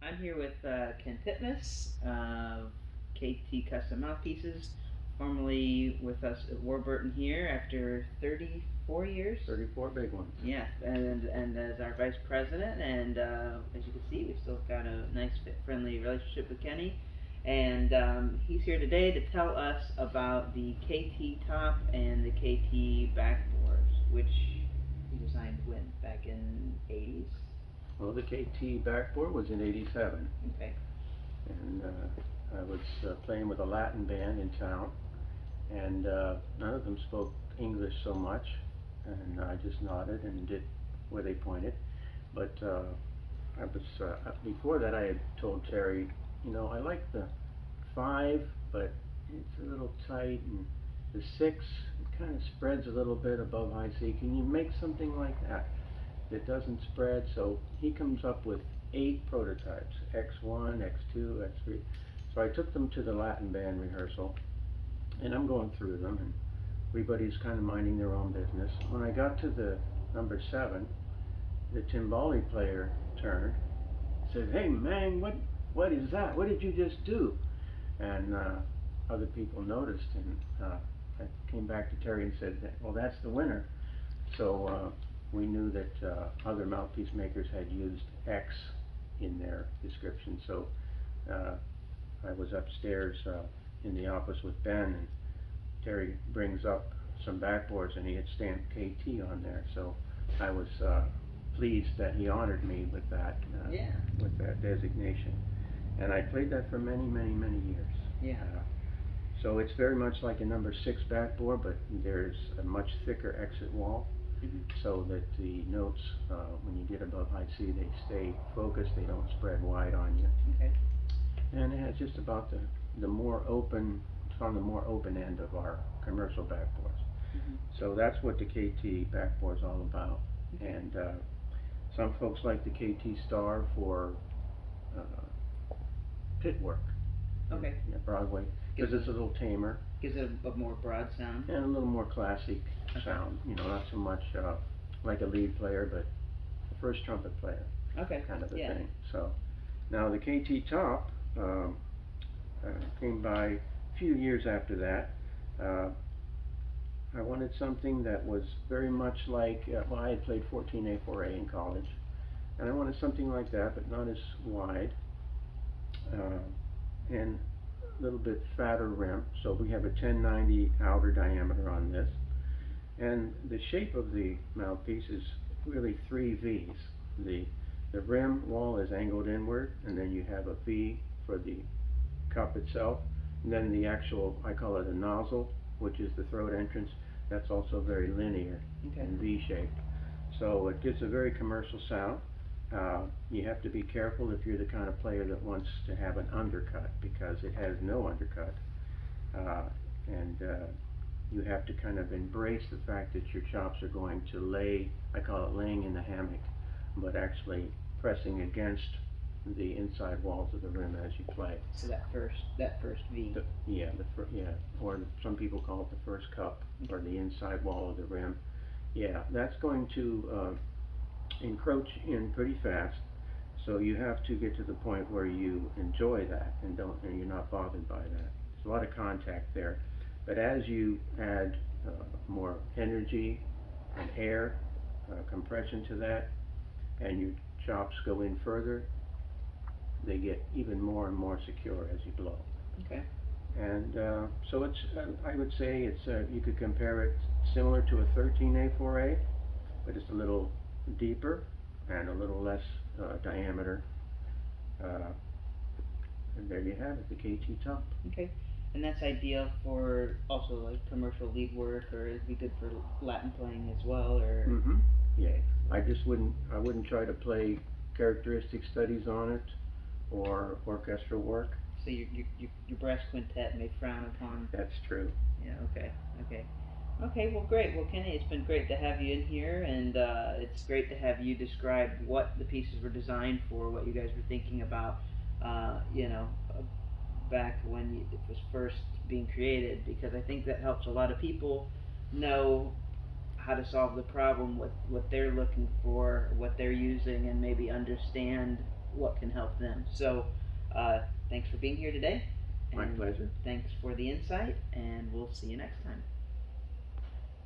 I'm here with Ken Pitmas of KT Custom Mouthpieces, formerly with us at Warburton here after 34 years. 34 big ones. Yeah, and as our vice president, and as you can see, we've still got a nice, friendly relationship with Kenny. And he's here today to tell us about the KT Top and the KT Backbores, which he designed when? Back in 80s? Well, the KT Backboard was in '87, Okay. and I was playing with a Latin band in town, and none of them spoke English so much, and I just nodded and did where they pointed. But I was before that I had told Terry, I like the 5, but it's a little tight, and the 6 it kind of spreads a little bit above high C. Can you make something like that doesn't spread? So he comes up with 8 prototypes, X1, X2, X3. So I took them to the Latin band rehearsal, and I'm going through them, and everybody's kind of minding their own business. When I got to the number 7, the timbali player turned, said, "Hey man, what is that? What did you just do?" And other people noticed, and I came back to Terry and said, "Well, that's the winner." So we knew that other mouthpiece makers had used X in their description. So I was upstairs in the office with Ben, and Terry brings up some backboards, and he had stamped KT on there. So I was pleased that he honored me with that with that designation. And I played that for many, many, many years. Yeah. So it's very much like a number 6 backboard, but there's a much thicker exit wall, so that the notes, when you get above high C, they stay focused, they don't spread wide on you. Okay. And it has just about the more open, it's on the more open end of our commercial backboards. So that's what the KT backboard is all about. Okay. And some folks like the KT Star for pit work. Okay. Yeah, Broadway, because it's a little tamer. Gives it a more broad sound. And a little more classic sound, not so much like a lead player, but a first trumpet player. Okay. Kind of a Yeah. thing. So now the KT Top came by a few years after that. I wanted something that was very much like, well, I had played 14A4A in college, and I wanted something like that, but not as wide, and a little bit fatter rim. So we have a 1090 outer diameter on this, and the shape of the mouthpiece is really 3 V's. The rim wall is angled inward, and then you have a V for the cup itself, and then the actual, I call it a nozzle, which is the throat entrance, that's also very linear and V-shaped. So it gives a very commercial sound. You have to be careful if you're the kind of player that wants to have an undercut, because it has no undercut. And you have to kind of embrace the fact that your chops are going to lay, I call it laying in the hammock, but actually pressing against the inside walls of the rim as you play. So that first V. Or some people call it the first cup, or the inside wall of the rim. Yeah, that's going to encroach in pretty fast. So you have to get to the point where you enjoy that and you're not bothered by that. There's a lot of contact there, but as you add more energy and air, compression to that, and your chops go in further, they get even more and more secure as you blow. Okay. And so it's, I would say it's, you could compare it similar to a 13A4A, but it's a little deeper and a little less diameter. And there you have it, the KT Top. Okay. And that's ideal for also like commercial lead work, or it'd be good for Latin playing as well, or? Yeah. I wouldn't try to play characteristic studies on it, or orchestral work. So your brass quintet may frown upon. That's true. Yeah. Okay. Well, great. Well, Kenny, it's been great to have you in here, and it's great to have you describe what the pieces were designed for, what you guys were thinking about, back when it was first being created, because I think that helps a lot of people know how to solve the problem, what they're looking for, what they're using, and maybe understand what can help them. So, thanks for being here today. My and pleasure. Thanks for the insight, and we'll see you next time.